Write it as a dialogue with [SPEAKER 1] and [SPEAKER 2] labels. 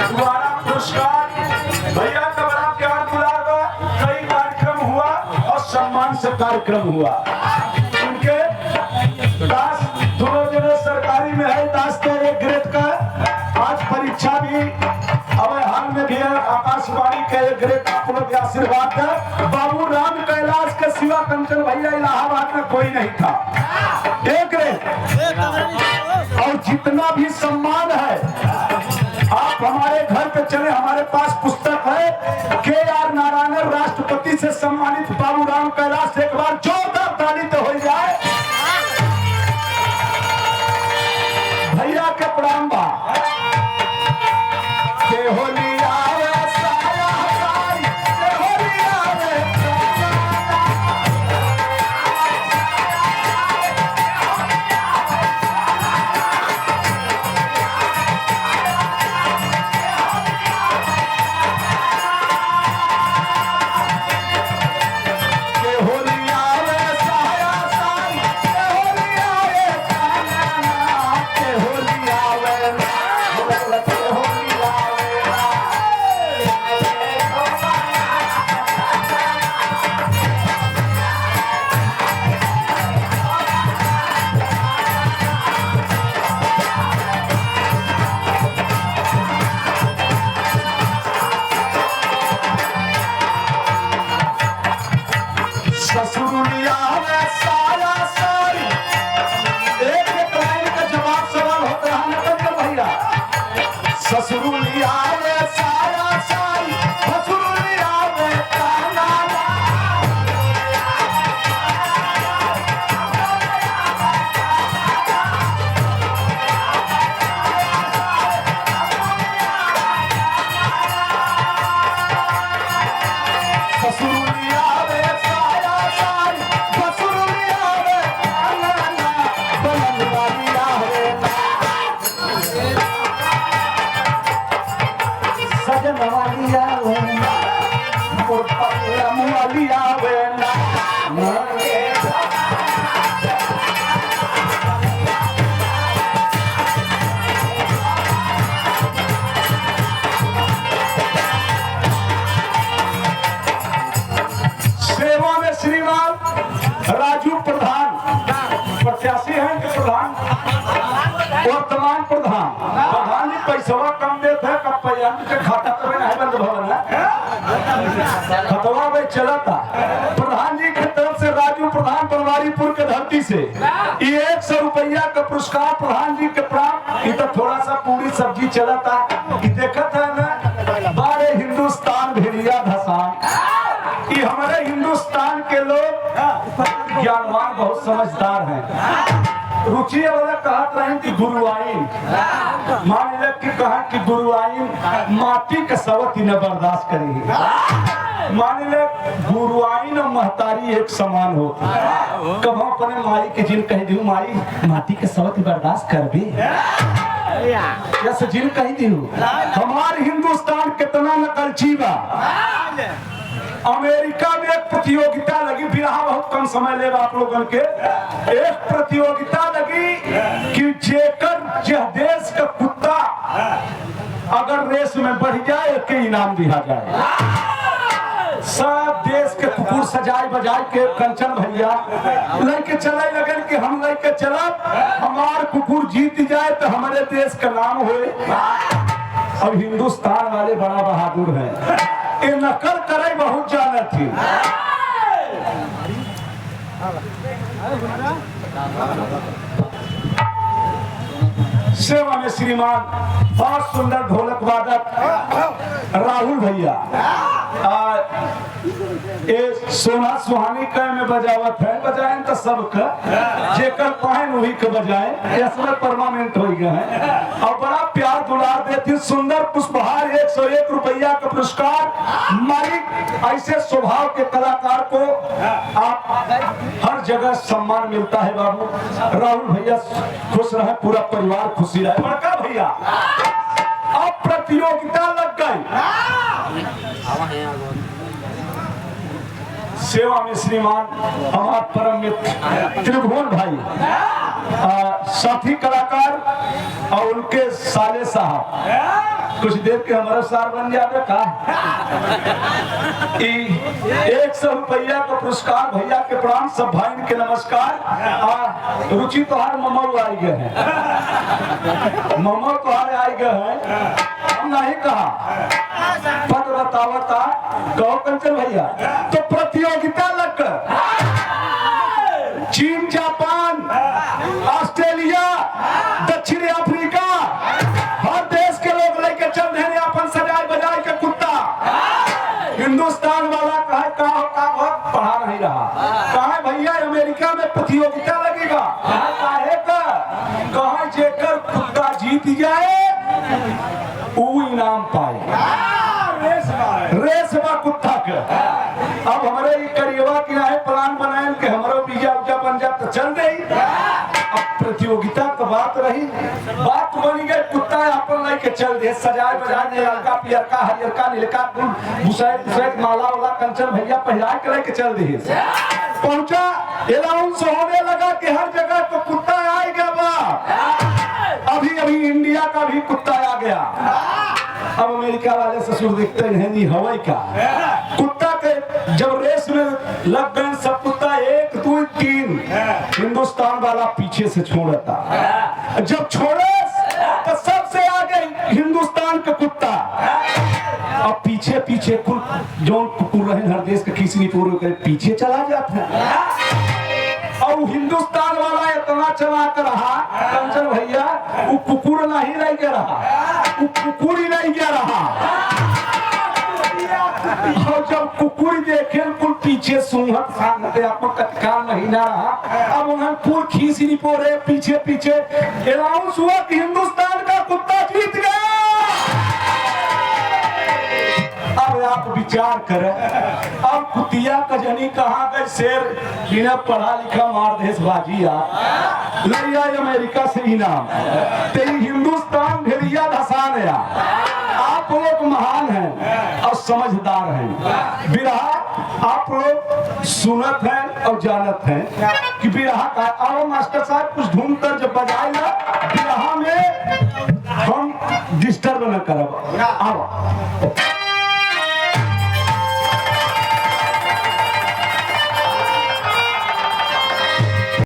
[SPEAKER 1] द्वारा पुरस्कार भैया का बड़ा प्यार दुलार बा। कई कार्यक्रम हुआ और सम्मान से कार्यक्रम हुआ। उनके दास दोनों जने सरकारी में है, दास तो एक ग्रेड का। आज परीक्षा भी अब हाल में भी है, आकाशवाणी के एक ग्रेड आप लोग के आशीर्वाद है। बाबू राम कैलाश के सिवा कंचन भैया इलाहाबाद में कोई नहीं था। एक ग्रेड और जितना भी सम्मान है, आप हमारे घर पे चले, हमारे पास पुस्तक है के.आर. नारायण राष्ट्रपति से सम्मानित बाबू राम कैलाश। एक बार जोरदार ताली तो हो जाए भैया के प्रणाम बा। के होली आवे साया साई, के होली आवे वर्तमान प्रधान प्रधान जी पैसा कम देते हैं, कब के खाता है बंद भवन खतवा में चला था। प्रधान जी की तरफ से राजू प्रधान बनवारीपुर के धरती से 100 रुपया का पुरस्कार प्रधान जी के प्राप्त। तो थोड़ा सा पूरी सब्जी चला था, देखा था ना बारे हिंदुस्तान भिड़िया धसान। ये हमारे हिंदुस्तान के लोग ज्ञानवान बहुत समझदार हैं। रुचि वाला कहत रहे कि गुरुआइन मान ले कि कहा कि गुरुआइन माटी के सवत न बर्दाश्त करेगी। मान ले गुरुआइन और महतारी एक समान हो। कब हम अपने माई के जिन कह दी माई माटी के सवत बर्दाश्त कर भी जैसे जिन कह दी हमारे हिंदुस्तान कितना नकलची बा। अमेरिका में एक प्रतियोगिता लगी, बिहार बहुत कम समय लेगा आप लोगों के। एक प्रतियोगिता लगी कि जेकर जे देश का कुत्ता अगर रेस में बढ़ जाए के इनाम दिया जाए। सब देश के कुकुर सजाए बजाए के कंचन भैया लेके चले लगन कि हम लेके चलब, हमार कुकुर जीत जाए तो हमारे देश का नाम होए। अब हिंदुस्तान वाले बड़ा बहादुर हैं, ये नकल करे बहुत जाना थी। सेवा में श्रीमान बहुत सुंदर ढोलक वादक राहुल भैया ये सोना सुहानी कह में बजावत है। बजाएं तो सबका जेकर पहन वही के बजाएं, इसमें परमानेंट हो गया है। और बड़ा प्यार दुलार देती सुंदर पुष्पहार 101 रुपया का पुरस्कार। मालिक ऐसे स्वभाव के कलाकार को आप हर जगह सम्मान मिलता है। बाबू राहुल भैया खुश रहे, पूरा परिवार खुशी रहे। बड़का भैया अब प्रतियोगिता लग गई। सेवा में श्रीमान हमारे परम मित्र त्रिभुवन भाई, साथी कलाकार और उनके साले साहब कुछ देर के हमारा सार बन जावे का 100 रुपया का पुरस्कार। भैया के प्रणाम, सब भाई के नमस्कार। रुचि तोहार ममल आई गए हैं, ममल तोहार आई गए हैं, हम नहीं कहा पद बतावता कहो कंचन भैया। तो प्रतियोगिता लग चीन, जापान, ऑस्ट्रेलिया, दक्षिण अफ्रीका, हर देश के लोग लेके चल रहे हैं अपन सजाए बजाए के कुत्ता। हिंदुस्तान वाला कहे का पढ़ा नहीं रहा, कहे भैया अमेरिका में प्रतियोगिता लगेगा, काहे का कहे जेकर कुत्ता जीत जाए वो इनाम पाए, रेस बा कुत्ता के। अब हमारे करिएवा किनारे प्लान बनाए कि हमारा बीजा उजा बन जा तो चल गई। अब प्रतियोगिता का बात रही, बात बनी गई, कुत्ता अपन लेके चल दे, सजाए बजाए लड़का पियरका हरियरका नीलका बुसैत माला वाला कंचन भैया पहला के लेके चल दे। पहुंचा अनाउंस होने लगा कि हर जगह तो कुत्ता आएगा बा। अभी अभी इंडिया का भी कुत्ता आ गया। अब अमेरिका वाले ससुर देखते हैं नहीं हवाई का कुत्ता के जब रेस में लग गए सब कुत्ता 1 2 3 हिंदुस्तान वाला पीछे से छोड़ता, जब छोड़े तो सबसे आगे हिंदुस्तान का कुत्ता। अब पीछे पीछे कुल जो कुकुर रहे हर देश के खींचनी पूरे पीछे चला जाता है। और हिंदुस्तान वाला इतना चला कर रहा कंचन भैया, वो कुकुर नहीं रह गया रहा, वो कुकुर ही नहीं गया रहा। और जब कुकुर देखे कुल पीछे सूंघत सांगते आपको तत्काल महीना रहा। अब उन्हें पूर खींचनी पोरे पीछे पीछे अनाउंस हुआ कि हिंदुस्तान का कुत्ता जीत गया। अब आप विचार करें, अब कुतिया का जनी कहाँ गए शेर बिना पढ़ा लिखा मार देशबाजी लड़िया अमेरिका से इनाम तेरी हिंदुस्तान भेड़िया धसान है। आप लोग महान हैं और समझदार हैं। बिरहा आप लोग सुनत हैं और जानत हैं कि बिरहा का। और मास्टर साहब कुछ धूम कर जब बजाए ना बिरहा में हम डिस्टर्ब न करब। आओ